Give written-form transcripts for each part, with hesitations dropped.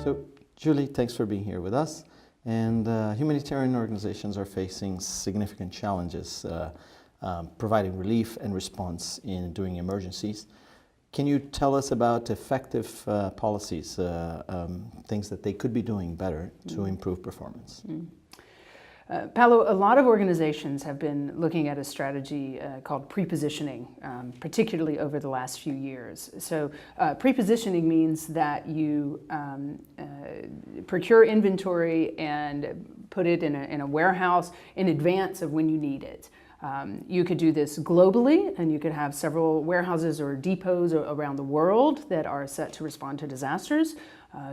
So, Julie, thanks for being here with us. And humanitarian organizations are facing significant challenges providing relief and response during emergencies. Can you tell us about effective policies, things that they could be doing better to improve performance? Paulo, a lot of organizations have been looking at a strategy called prepositioning, particularly over the last few years. So prepositioning means that you procure inventory and put it in a warehouse in advance of when you need it. You could do this globally, and you could have several warehouses or depots around the world that are set to respond to disasters.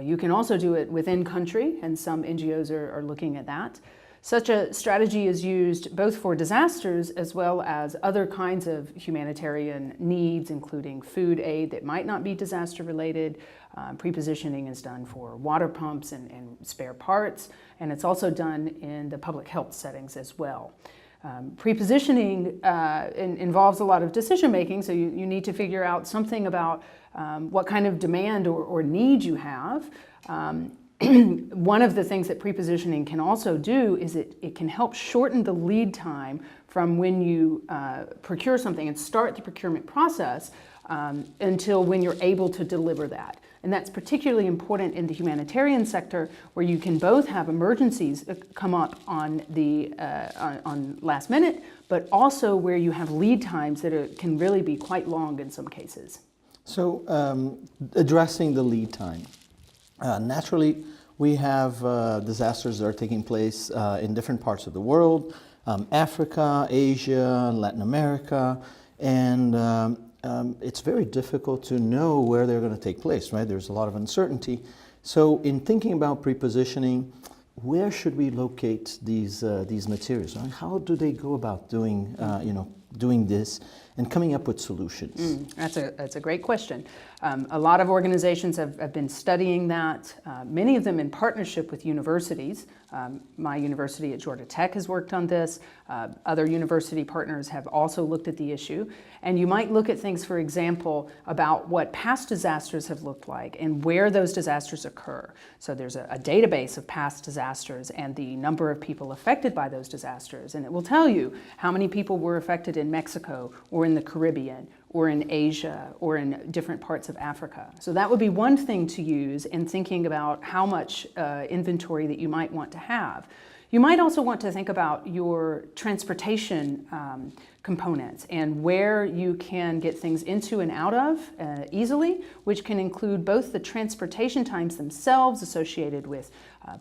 You can also do it within country, and some NGOs are looking at that. Such a strategy is used both for disasters as well as other kinds of humanitarian needs, including food aid that might not be disaster related. Prepositioning is done for water pumps and spare parts, and it's also done in the public health settings as well. Prepositioning involves a lot of decision making, so you need to figure out something about what kind of demand or need you have. One of the things that prepositioning can also do is it can help shorten the lead time from when you procure something and start the procurement process until when you're able to deliver that. And that's particularly important in the humanitarian sector, where you can both have emergencies come up on last minute, but also where you have lead times that can really be quite long in some cases. So addressing the lead time. Naturally, we have disasters that are taking place in different parts of the world, Africa, Asia, Latin America, and it's very difficult to know where they're going to take place, right? There's a lot of uncertainty. So in thinking about prepositioning, where should we locate these materials? Right? How do they go about doing, doing this and coming up with solutions? That's a great question. A lot of organizations have been studying that, many of them in partnership with universities. My university at Georgia Tech has worked on this. Other university partners have also looked at the issue. And you might look at things, for example, about what past disasters have looked like and where those disasters occur. So there's a database of past disasters and the number of people affected by those disasters. And it will tell you how many people were affected in Mexico or in the Caribbean or in Asia or in different parts of Africa. So that would be one thing to use in thinking about how much inventory that you might want to have. You might also want to think about your transportation components and where you can get things into and out of easily, which can include both the transportation times themselves associated with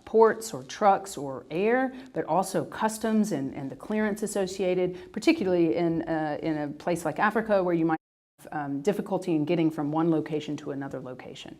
ports or trucks or air, but also customs and the clearance associated, particularly in a place like Africa where you might have difficulty in getting from one location to another location.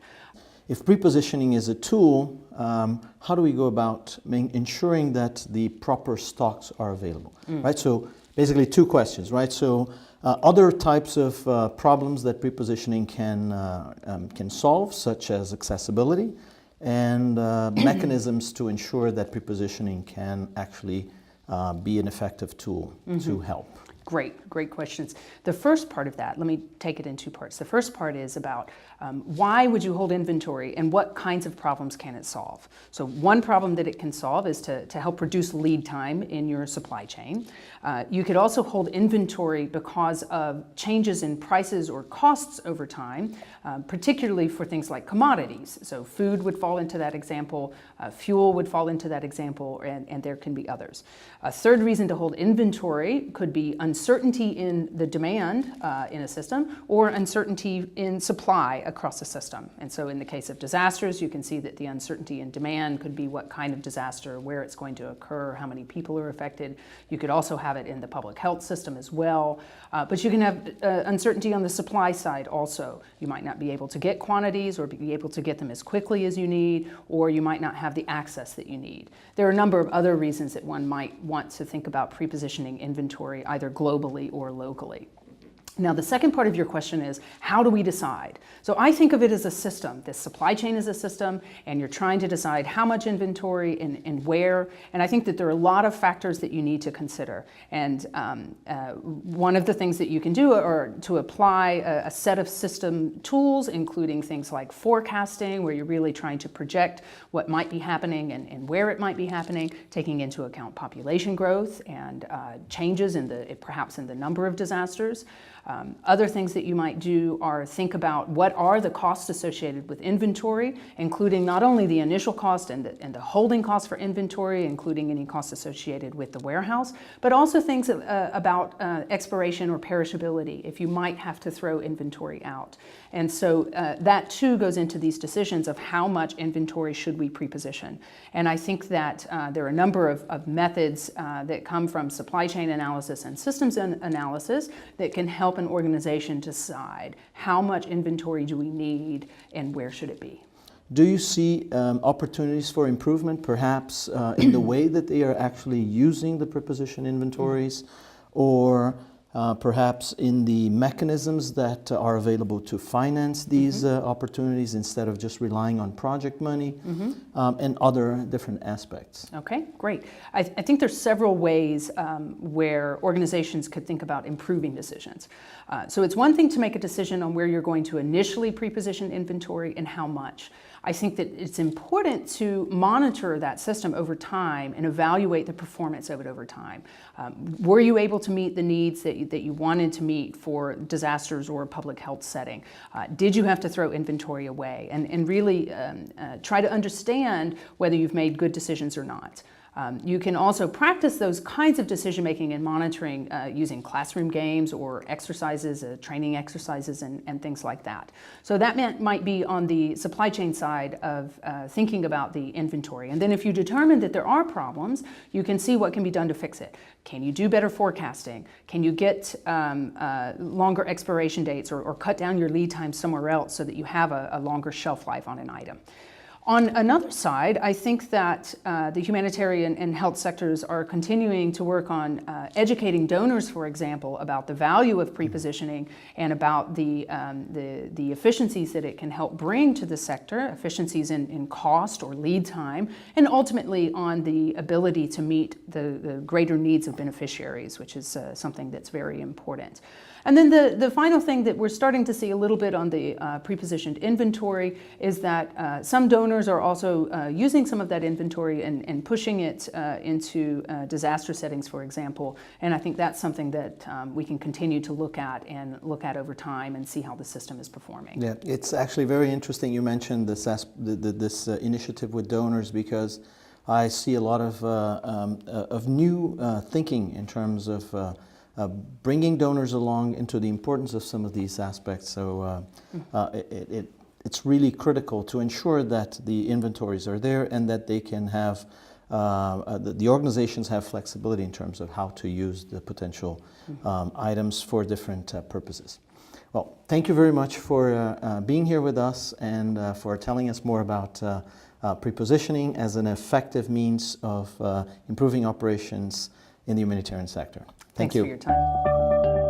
If prepositioning is a tool, how do we go about ensuring that the proper stocks are available? Right. So basically, two questions. Right. So other types of problems that prepositioning can solve, such as accessibility, and mechanisms to ensure that prepositioning can actually be an effective tool to help. Great questions. The first part of that, let me take it in two parts. The first part is about why would you hold inventory and what kinds of problems can it solve? So one problem that it can solve is to help reduce lead time in your supply chain. You could also hold inventory because of changes in prices or costs over time, particularly for things like commodities. So food would fall into that example, fuel would fall into that example, and there can be others. A third reason to hold inventory could be uncertainty in the demand in a system or uncertainty in supply across a system. And so in the case of disasters, you can see that the uncertainty in demand could be what kind of disaster, where it's going to occur, how many people are affected. You could also have it in the public health system as well. But you can have uncertainty on the supply side also. You might not be able to get quantities or be able to get them as quickly as you need, or you might not have the access that you need. There are a number of other reasons that one might want to think about prepositioning inventory either globally or locally. Now, the second part of your question is, how do we decide? So I think of it as a system. This supply chain is a system, and you're trying to decide how much inventory and where. And I think that there are a lot of factors that you need to consider. And one of the things that you can do are to apply a set of system tools, including things like forecasting, where you're really trying to project what might be happening and where it might be happening, taking into account population growth and changes perhaps in the number of disasters. Other things that you might do are think about what are the costs associated with inventory, including not only the initial cost and the holding costs for inventory, including any costs associated with the warehouse, but also things about expiration or perishability, if you might have to throw inventory out. And so that too goes into these decisions of how much inventory should we preposition. And I think that there are a number of methods that come from supply chain analysis and systems analysis that can help an organization decide how much inventory do we need and where should it be. Do you see opportunities for improvement, perhaps in the way that they are actually using the preposition inventories, or perhaps in the mechanisms that are available to finance these opportunities instead of just relying on project money, and other different aspects? Okay, great. I think there's several ways where organizations could think about improving decisions. So it's one thing to make a decision on where you're going to initially preposition inventory and how much. I think that it's important to monitor that system over time and evaluate the performance of it over time. Were you able to meet the needs that you wanted to meet for disasters or a public health setting? Did you have to throw inventory away? And really try to understand whether you've made good decisions or not. You can also practice those kinds of decision-making and monitoring using classroom games or exercises, training exercises, and things like that. So that might be on the supply chain side of thinking about the inventory. And then if you determine that there are problems, you can see what can be done to fix it. Can you do better forecasting? Can you get longer expiration dates or cut down your lead time somewhere else so that you have a longer shelf life on an item? On another side, I think that the humanitarian and health sectors are continuing to work on educating donors, for example, about the value of prepositioning and about the efficiencies that it can help bring to the sector, efficiencies in cost or lead time, and ultimately on the ability to meet the greater needs of beneficiaries, which is something that's very important. And then the final thing that we're starting to see a little bit on the prepositioned inventory is that some donors are also using some of that inventory and pushing it into disaster settings, for example. And I think that's something that we can continue to look at over time and see how the system is performing. Yeah, it's actually very interesting you mentioned this initiative with donors, because I see a lot of new thinking in terms of bringing donors along into the importance of some of these aspects. So it's really critical to ensure that the inventories are there and that they can have, the organizations have flexibility in terms of how to use the potential items for different purposes. Well, thank you very much for being here with us and for telling us more about prepositioning as an effective means of improving operations in the humanitarian sector. Thank you. Thanks for your time.